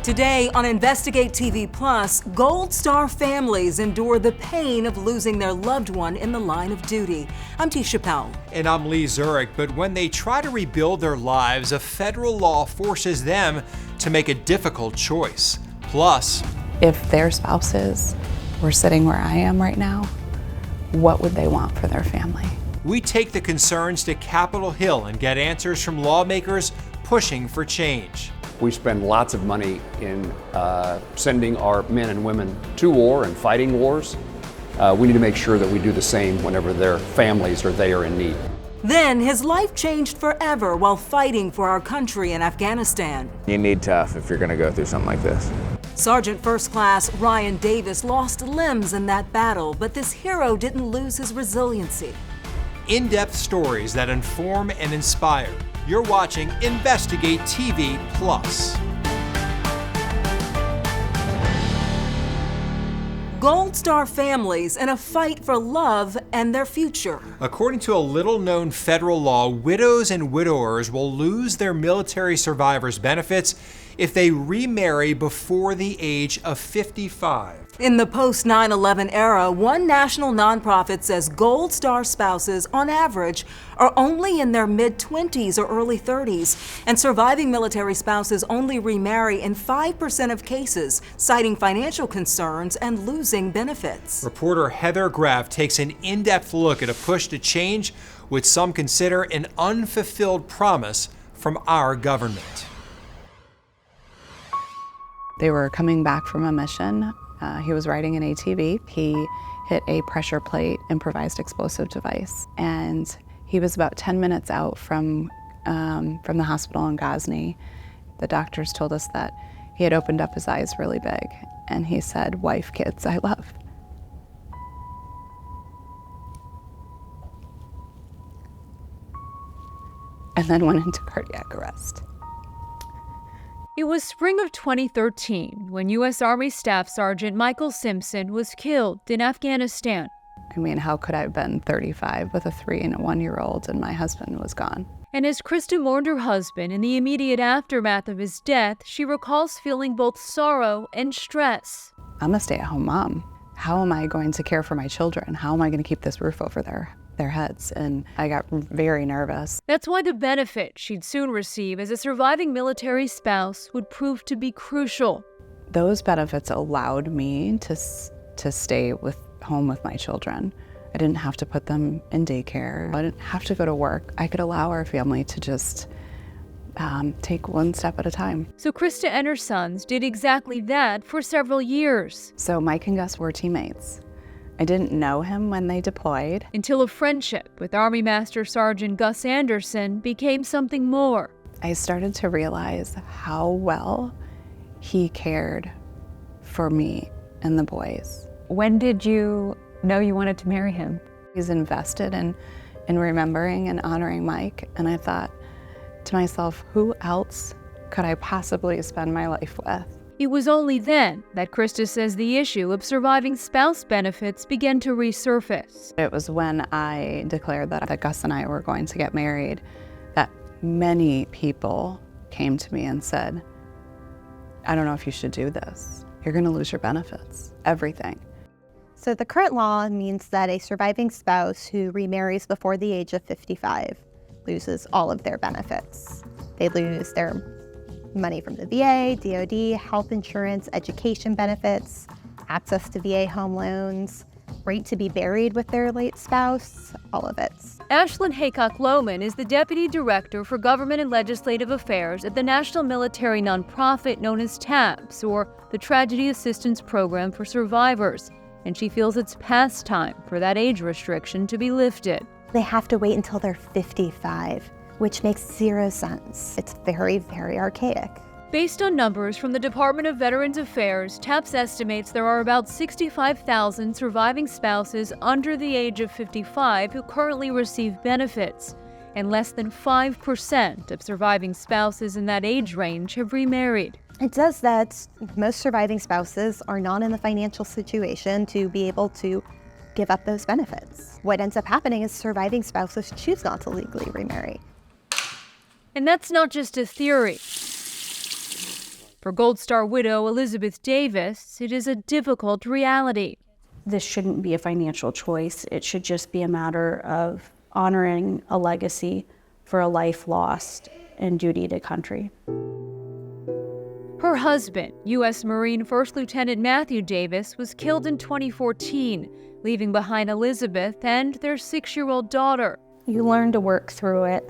Today on Investigate TV Plus, Gold Star families endure the pain of losing their loved one in the line of duty. I'm Tisha Powell. And I'm Lee Zurich. But when they try to rebuild their lives, a federal law forces them to make a difficult choice. Plus, if their spouses were sitting where I am right now, what would they want for their family? we take the concerns to Capitol Hill and get answers from lawmakers pushing for change. We spend lots of money in sending our men and women to war and fighting wars. We need to make sure that we do the same whenever their families or they are in need. Then his life changed forever while fighting for our country in Afghanistan. You need tough if you're going to go through something like this. Sergeant First Class Ryan Davis lost limbs in that battle, but this hero didn't lose his resiliency. In-depth stories that inform and inspire. You're watching Investigate TV Plus. Gold Star families in a fight for love and their future. According to a little-known federal law, widows and widowers will lose their military survivors' benefits if they remarry before the age of 55. In the post-9/11 era, one national nonprofit says Gold Star spouses, on average, are only in their mid-20s or early 30s, and surviving military spouses only remarry in 5% of cases, citing financial concerns and losing benefits. Reporter Heather Graff takes an in-depth look at a push to change what some consider an unfulfilled promise from our government. They were coming back from a mission. He was riding an ATV. He hit a pressure plate improvised explosive device, and he was about 10 minutes out from the hospital in Ghazni. The doctors told us that he had opened up his eyes really big, and he said, "Wife, kids, I love." And then went into cardiac arrest. It was spring of 2013 when U.S. Army Staff Sergeant Michael Simpson was killed in Afghanistan. I mean, how could I have been 35 with a 3 and a 1-year-old and my husband was gone? And as Krista mourned her husband in the immediate aftermath of his death, she recalls feeling both sorrow and stress. I'm a stay-at-home mom. How am I going to care for my children? How am I going to keep this roof over their heads? And I got very nervous. That's why the benefit she'd soon receive as a surviving military spouse would prove to be crucial. Those benefits allowed me to stay home with my children. I didn't have to put them in daycare. I didn't have to go to work. I could allow our family to just take one step at a time. So Krista and her sons did exactly that for several years. So Mike and Gus were teammates. I didn't know him when they deployed. Until a friendship with Army Master Sergeant Gus Anderson became something more. I started to realize how well he cared for me and the boys. When did you know you wanted to marry him? He's invested in remembering and honoring Mike, and I thought to myself, who else could I possibly spend my life with? It was only then that Krista says the issue of surviving spouse benefits began to resurface. It was when I declared that Gus and I were going to get married that many people came to me and said, I don't know if you should do this. You're going to lose your benefits, everything. So the current law means that a surviving spouse who remarries before the age of 55 loses all of their benefits. They lose their money from the VA, DOD, health insurance, education benefits, access to VA home loans, right to be buried with their late spouse, all of it. Ashlyn Haycock-Lohman is the Deputy Director for Government and Legislative Affairs at the national military nonprofit known as TAPS, or the Tragedy Assistance Program for Survivors, and she feels it's past time for that age restriction to be lifted. They have to wait until they're 55. Which makes zero sense. It's very, very archaic. Based on numbers from the Department of Veterans Affairs, TAPS estimates there are about 65,000 surviving spouses under the age of 55 who currently receive benefits, and less than 5% of surviving spouses in that age range have remarried. It says that most surviving spouses are not in the financial situation to be able to give up those benefits. What ends up happening is surviving spouses choose not to legally remarry. And that's not just a theory. For Gold Star widow Elizabeth Davis, it is a difficult reality. This shouldn't be a financial choice. It should just be a matter of honoring a legacy for a life lost and duty to country. Her husband, U.S. Marine First Lieutenant Matthew Davis, was killed in 2014, leaving behind Elizabeth and their 6-year-old daughter. You learn to work through it,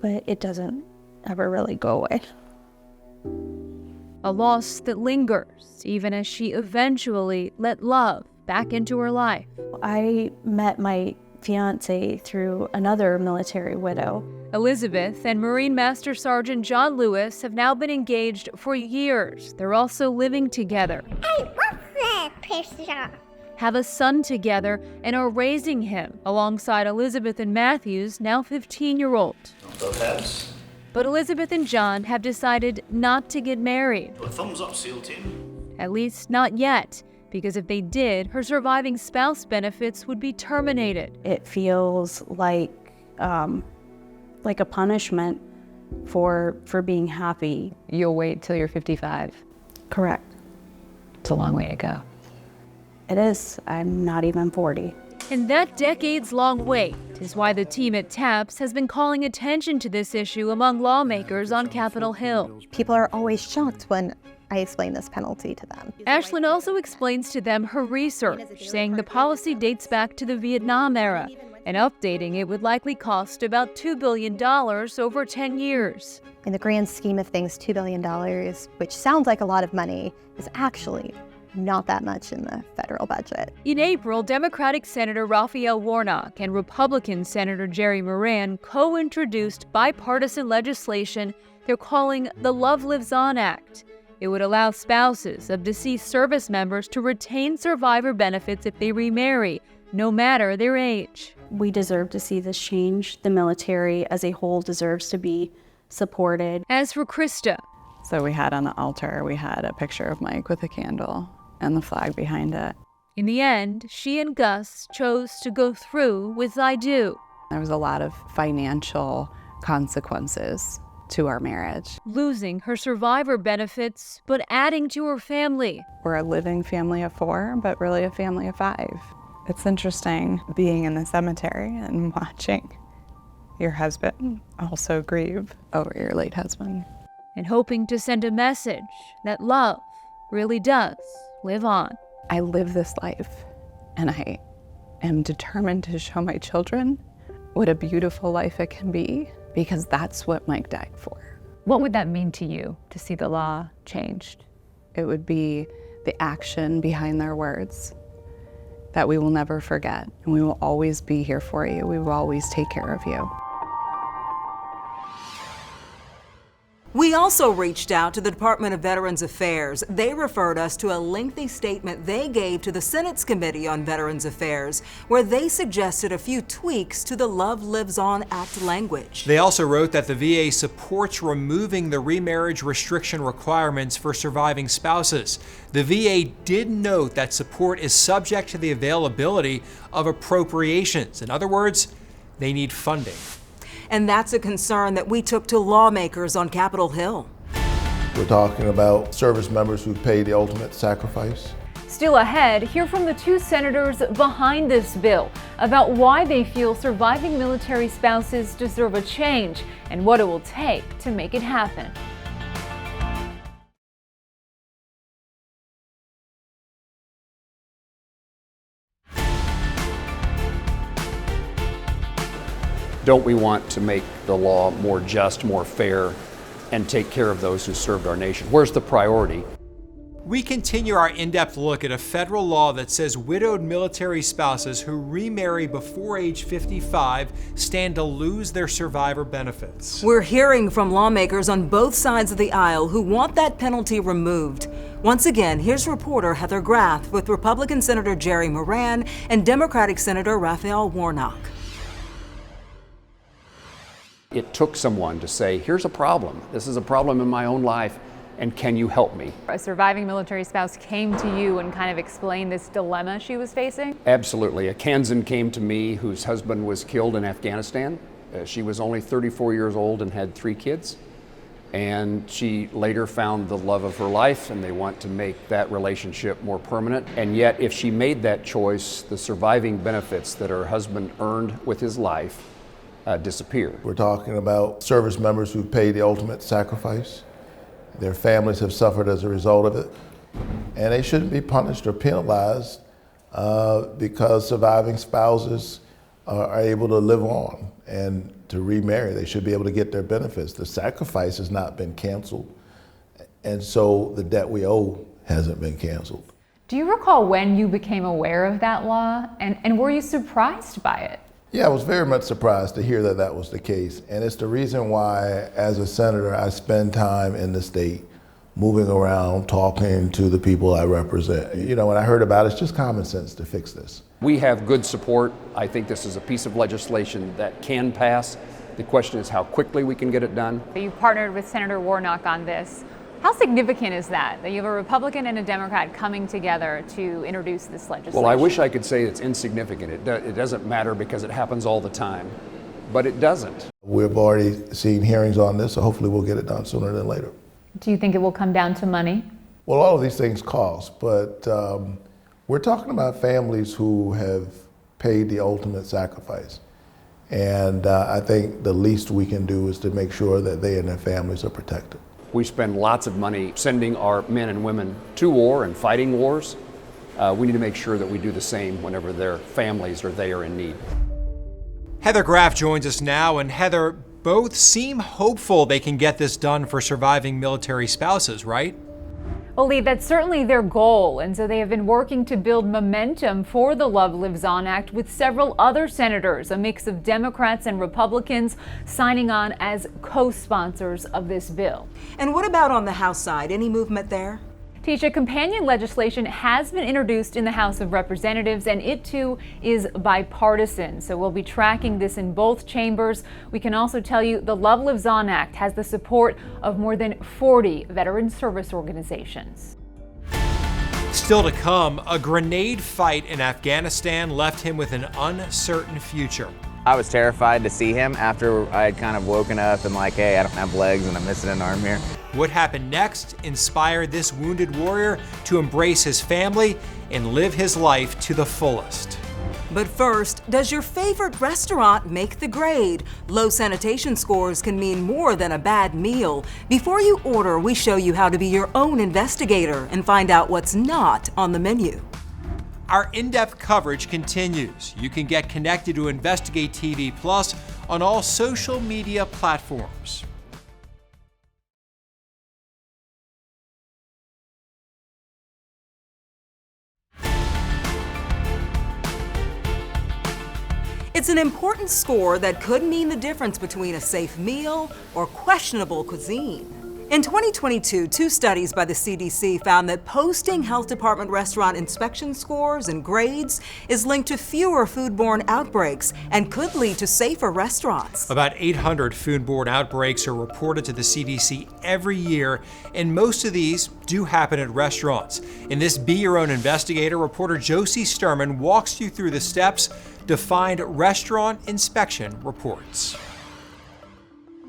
but it doesn't ever really go away. A loss that lingers, even as she eventually let love back into her life. I met my fiance through another military widow. Elizabeth and Marine Master Sergeant John Lewis have now been engaged for years. They're also living together. Hey, what's that picture? Have a son together and are raising him alongside Elizabeth and Matthew's now 15-year-old. Both heads. But Elizabeth and John have decided not to get married. A thumbs up, SEAL team. At least not yet, because if they did, her surviving spouse benefits would be terminated. It feels like a punishment for being happy. You'll wait till you're 55. Correct. It's a long way to go. It is. I'm not even 40. And that decades-long wait is why the team at TAPS has been calling attention to this issue among lawmakers on Capitol Hill. People are always shocked when I explain this penalty to them. Ashlyn also explains to them her research, saying the policy dates back to the Vietnam era, and updating it would likely cost about $2 billion over 10 years. In the grand scheme of things, $2 billion, which sounds like a lot of money, is actually not that much in the federal budget. In April, Democratic Senator Raphael Warnock and Republican Senator Jerry Moran co-introduced bipartisan legislation they're calling the Love Lives On Act. It would allow spouses of deceased service members to retain survivor benefits if they remarry, no matter their age. We deserve to see this change. The military as a whole deserves to be supported. As for Krista. So we had on the altar, we had a picture of Mike with a candle and the flag behind it. In the end, she and Gus chose to go through with I Do. There was a lot of financial consequences to our marriage. Losing her survivor benefits, but adding to her family. We're a living family of 4, but really a family of 5. It's interesting being in the cemetery and watching your husband also grieve over your late husband. And hoping to send a message that love really does live on. I live this life, and I am determined to show my children what a beautiful life it can be, because that's what Mike died for. What would that mean to you to see the law changed? It would be the action behind their words that we will never forget, and we will always be here for you. We will always take care of you. We also reached out to the Department of Veterans Affairs. They referred us to a lengthy statement they gave to the Senate's Committee on Veterans Affairs, where they suggested a few tweaks to the Love Lives On Act language. They also wrote that the VA supports removing the remarriage restriction requirements for surviving spouses. The VA did note that support is subject to the availability of appropriations. In other words, they need funding. And that's a concern that we took to lawmakers on Capitol Hill. We're talking about service members who paid the ultimate sacrifice. Still ahead, hear from the 2 senators behind this bill about why they feel surviving military spouses deserve a change and what it will take to make it happen. Don't we want to make the law more just, more fair, and take care of those who served our nation? Where's the priority? We continue our in-depth look at a federal law that says widowed military spouses who remarry before age 55 stand to lose their survivor benefits. We're hearing from lawmakers on both sides of the aisle who want that penalty removed. Once again, here's reporter Heather Graff with Republican Senator Jerry Moran and Democratic Senator Raphael Warnock. It took someone to say, here's a problem. This is a problem in my own life, and can you help me? A surviving military spouse came to you and kind of explained this dilemma she was facing? Absolutely. A Kansan came to me whose husband was killed in Afghanistan. She was only 34 years old and had 3 kids. And she later found the love of her life, and they want to make that relationship more permanent. And yet, if she made that choice, the surviving benefits that her husband earned with his life disappear. We're talking about service members who paid the ultimate sacrifice. Their families have suffered as a result of it, and they shouldn't be punished or penalized because surviving spouses are able to live on and to remarry. They should be able to get their benefits. The sacrifice has not been canceled, and so the debt we owe hasn't been canceled. Do you recall when you became aware of that law, and were you surprised by it? Yeah, I was very much surprised to hear that that was the case, and it's the reason why, as a senator, I spend time in the state, moving around, talking to the people I represent. You know, when I heard about it, it's just common sense to fix this. We have good support. I think this is a piece of legislation that can pass. The question is how quickly we can get it done. You partnered with Senator Warnock on this. How significant is that you have a Republican and a Democrat coming together to introduce this legislation? Well, I wish I could say it's insignificant. It doesn't matter because it happens all the time, but it doesn't. We've already seen hearings on this, so hopefully we'll get it done sooner than later. Do you think it will come down to money? Well, all of these things cost, but we're talking about families who have paid the ultimate sacrifice. And I think the least we can do is to make sure that they and their families are protected. We spend lots of money sending our men and women to war and fighting wars. We need to make sure that we do the same whenever their families or they are in need. Heather Graff joins us now, and Heather, both seem hopeful they can get this done for surviving military spouses, right? Well, Lee, that's certainly their goal, and so they have been working to build momentum for the Love Lives On Act with several other senators, a mix of Democrats and Republicans, signing on as co-sponsors of this bill. And what about on the House side? Any movement there? Tisha, companion legislation has been introduced in the House of Representatives, and it too is bipartisan. So we'll be tracking this in both chambers. We can also tell you the Love Lives On Act has the support of more than 40 veteran service organizations. Still to come, a grenade fight in Afghanistan left him with an uncertain future. I was terrified to see him after I had kind of woken up and like, hey, I don't have legs and I'm missing an arm here. What happened next inspired this wounded warrior to embrace his family and live his life to the fullest. But first, does your favorite restaurant make the grade? Low sanitation scores can mean more than a bad meal. Before you order, we show you how to be your own investigator and find out what's not on the menu. Our in-depth coverage continues. You can get connected to Investigate TV Plus on all social media platforms. It's an important score that could mean the difference between a safe meal or questionable cuisine. In 2022, 2 studies by the CDC found that posting health department restaurant inspection scores and grades is linked to fewer foodborne outbreaks and could lead to safer restaurants. About 800 foodborne outbreaks are reported to the CDC every year, and most of these do happen at restaurants. In this Be Your Own Investigator, reporter Josie Sturman walks you through the steps to find restaurant inspection reports.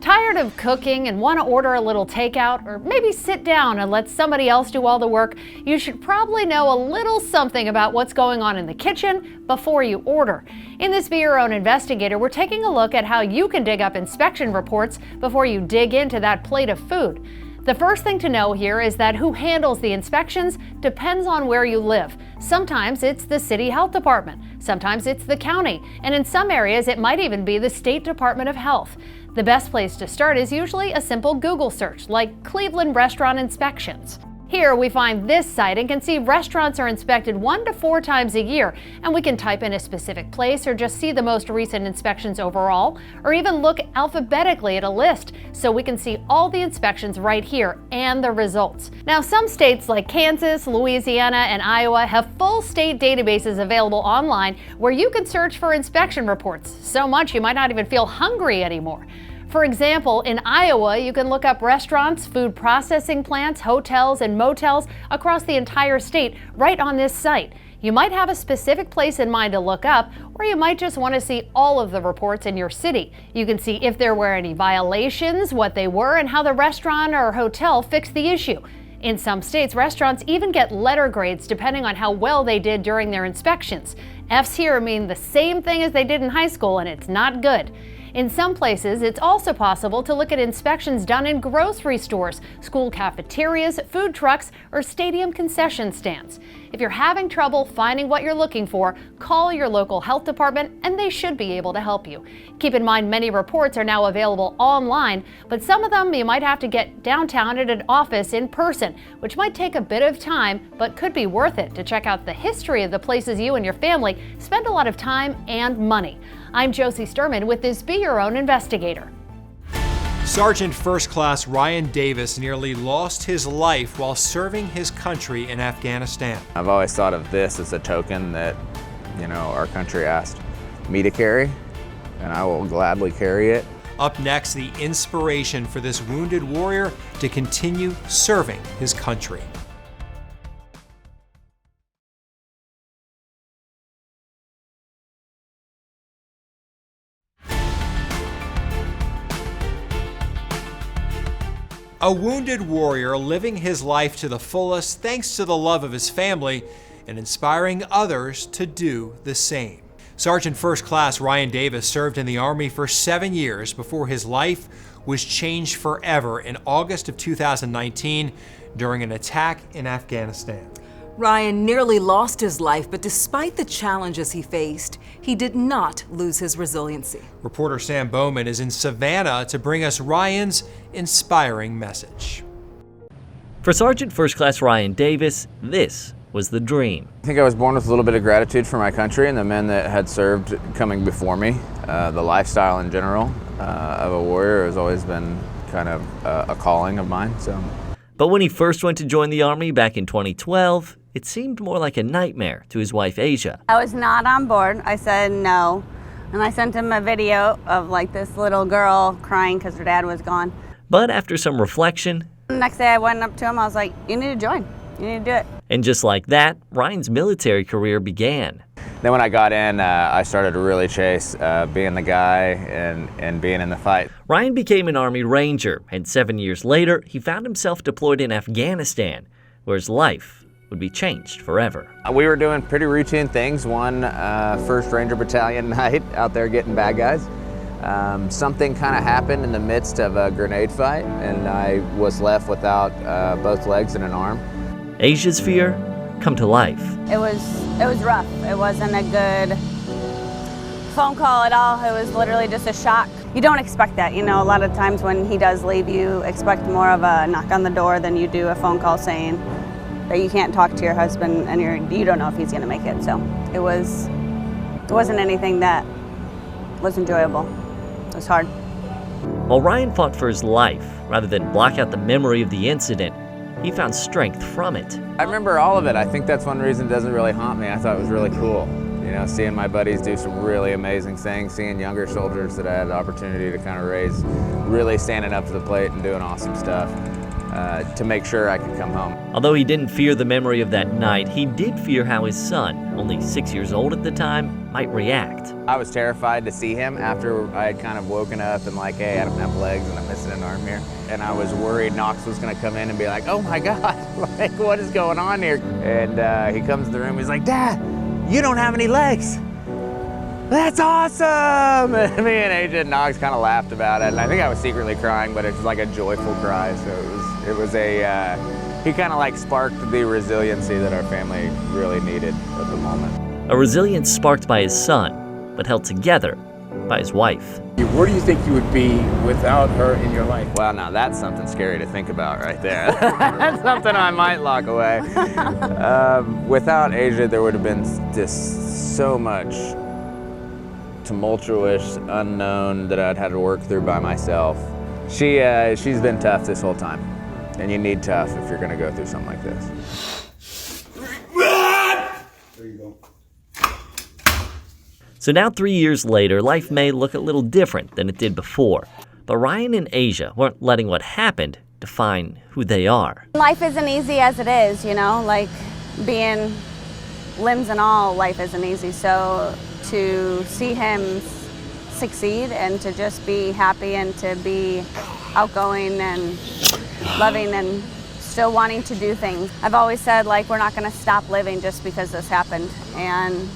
Tired of cooking and want to order a little takeout, or maybe sit down and let somebody else do all the work? You should probably know a little something about what's going on in the kitchen before you order. In this Be Your Own Investigator, we're taking a look at how you can dig up inspection reports before you dig into that plate of food. The first thing to know here is that who handles the inspections depends on where you live. Sometimes it's the city health department, sometimes it's the county, and in some areas it might even be the State Department of Health. The best place to start is usually a simple Google search, like Cleveland Restaurant Inspections. Here we find this site and can see restaurants are inspected 1 to 4 times a year, and we can type in a specific place or just see the most recent inspections overall, or even look alphabetically at a list so we can see all the inspections right here and the results. Now, some states like Kansas, Louisiana, and Iowa have full state databases available online where you can search for inspection reports, so much you might not even feel hungry anymore. For example, in Iowa, you can look up restaurants, food processing plants, hotels, and motels across the entire state right on this site. You might have a specific place in mind to look up, or you might just want to see all of the reports in your city. You can see if there were any violations, what they were, and how the restaurant or hotel fixed the issue. In some states, restaurants even get letter grades depending on how well they did during their inspections. F's here mean the same thing as they did in high school, and it's not good. In some places, it's also possible to look at inspections done in grocery stores, school cafeterias, food trucks, or stadium concession stands. If you're having trouble finding what you're looking for, call your local health department and they should be able to help you. Keep in mind many reports are now available online, but some of them you might have to get downtown at an office in person, which might take a bit of time, but could be worth it to check out the history of the places you and your family spend a lot of time and money. I'm Josie Sturman with this Be Your Own Investigator. Sergeant First Class Ryan Davis nearly lost his life while serving his country in Afghanistan. I've always thought of this as a token that, our country asked me to carry, and I will gladly carry it. Up next, the inspiration for this wounded warrior to continue serving his country. A wounded warrior living his life to the fullest thanks to the love of his family and inspiring others to do the same. Sergeant First Class Ryan Davis served in the Army for 7 years before his life was changed forever in August of 2019 during an attack in Afghanistan. Ryan nearly lost his life, but despite the challenges he faced, he did not lose his resiliency. Reporter Sam Bowman is in Savannah to bring us Ryan's inspiring message. For Sergeant First Class Ryan Davis, this was the dream. I think I was born with a little bit of gratitude for my country and the men that had served coming before me. The lifestyle in general of a warrior has always been kind of a calling of mine. But when he first went to join the Army back in 2012, it seemed more like a nightmare to his wife, Asia. I was not on board. I said no. And I sent him a video of this little girl crying because her dad was gone. But after some reflection, The next day I went up to him, I was like, you need to join. You need to do it. And just like that, Ryan's military career began. Then when I got in, I started to really chase being the guy and being in the fight. Ryan became an Army Ranger, and 7 years later, he found himself deployed in Afghanistan, where his life would be changed forever. We were doing pretty routine things. One 1st Ranger Battalion night out there getting bad guys. Something kind of happened in the midst of a grenade fight, and I was left without both legs and an arm. Asia's fear come to life. It was rough. It wasn't a good phone call at all. It was literally just a shock. You don't expect that. A lot of times when he does leave, you expect more of a knock on the door than you do a phone call saying that you can't talk to your husband and you don't know if he's going to make it. So it wasn't anything that was enjoyable. It was hard. While Ryan fought for his life, rather than block out the memory of the incident, he found strength from it. I remember all of it. I think that's one reason it doesn't really haunt me. I thought it was really cool. Seeing my buddies do some really amazing things, seeing younger soldiers that I had the opportunity to kind of raise, really standing up to the plate and doing awesome stuff to make sure I could come home. Although he didn't fear the memory of that night, he did fear how his son, only 6 years old at the time, might react. I was terrified to see him after I had kind of woken up and hey, I don't have legs and I'm missing an arm here. And I was worried Knox was gonna come in and be like, oh my God, what is going on here? And he comes to the room, he's like, Dad, you don't have any legs. That's awesome! And me and Asia and Knox kind of laughed about it, and I think I was secretly crying, but it was like a joyful cry. So he kind of sparked the resiliency that our family really needed at the moment. A resilience sparked by his son, but held together by his wife. Where do you think you would be without her in your life? Well, now that's something scary to think about right there. That's something I might lock away. Without Asia, there would have been just so much tumultuous unknown that I'd had to work through by myself. She's been tough this whole time, and you need tough if you're going to go through something like this. There you go. So now 3 years later, life may look a little different than it did before. But Ryan and Asia weren't letting what happened define who they are. Life isn't easy as it is, being limbs and all, life isn't easy. So to see him succeed and to just be happy and to be outgoing and loving and still wanting to do things. I've always said, like, we're not going to stop living just because this happened, and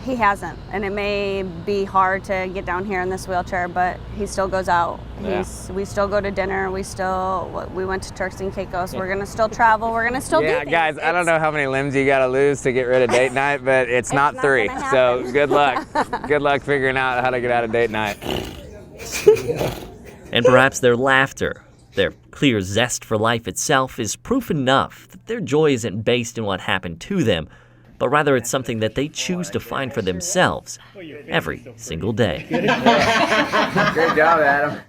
he hasn't. And it may be hard to get down here in this wheelchair, but he still goes out. Yeah. We still go to dinner. We went to Turks and Caicos. We're going to still travel. We're going to still do Yeah, things. guys, I don't know how many limbs you got to lose to get rid of date night, but it's not not 3. gonna So happen. good luck. Good luck figuring out how to get out of date night. And perhaps their laughter, their clear zest for life itself, is proof enough that their joy isn't based in what happened to them, but rather it's something that they choose to find for themselves every single day. Great job, Adam.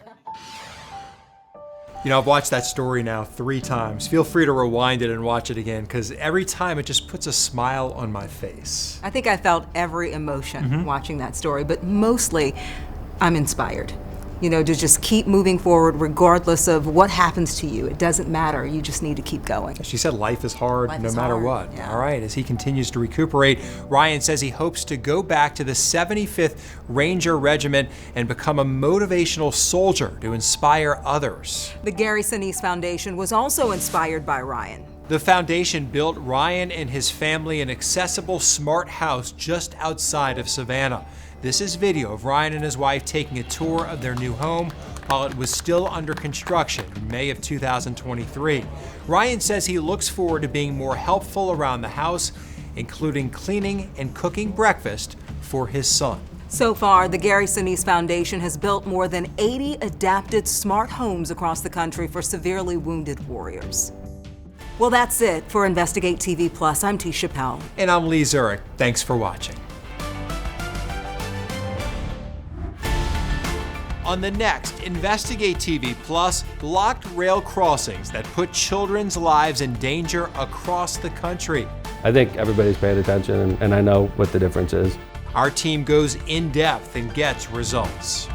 You know, I've watched that story now 3 times. Feel free to rewind it and watch it again, because every time it just puts a smile on my face. I think I felt every emotion watching that story, but mostly I'm inspired. You know, to just keep moving forward regardless of what happens to you. It doesn't matter. You just need to keep going. She said life is hard Life no is matter hard, what. yeah. All right, as he continues to recuperate, Ryan says he hopes to go back to the 75th Ranger Regiment and become a motivational soldier to inspire others. The Gary Sinise Foundation was also inspired by Ryan. The foundation built Ryan and his family an accessible, smart house just outside of Savannah. This is video of Ryan and his wife taking a tour of their new home while it was still under construction in May of 2023. Ryan says he looks forward to being more helpful around the house, including cleaning and cooking breakfast for his son. So far, the Gary Sinise Foundation has built more than 80 adapted smart homes across the country for severely wounded warriors. Well, that's it for Investigate TV Plus. I'm Tisha Powell. And I'm Lee Zurich. Thanks for watching. On the next Investigate TV Plus, blocked rail crossings that put children's lives in danger across the country. I think everybody's paying attention, and I know what the difference is. Our team goes in depth and gets results.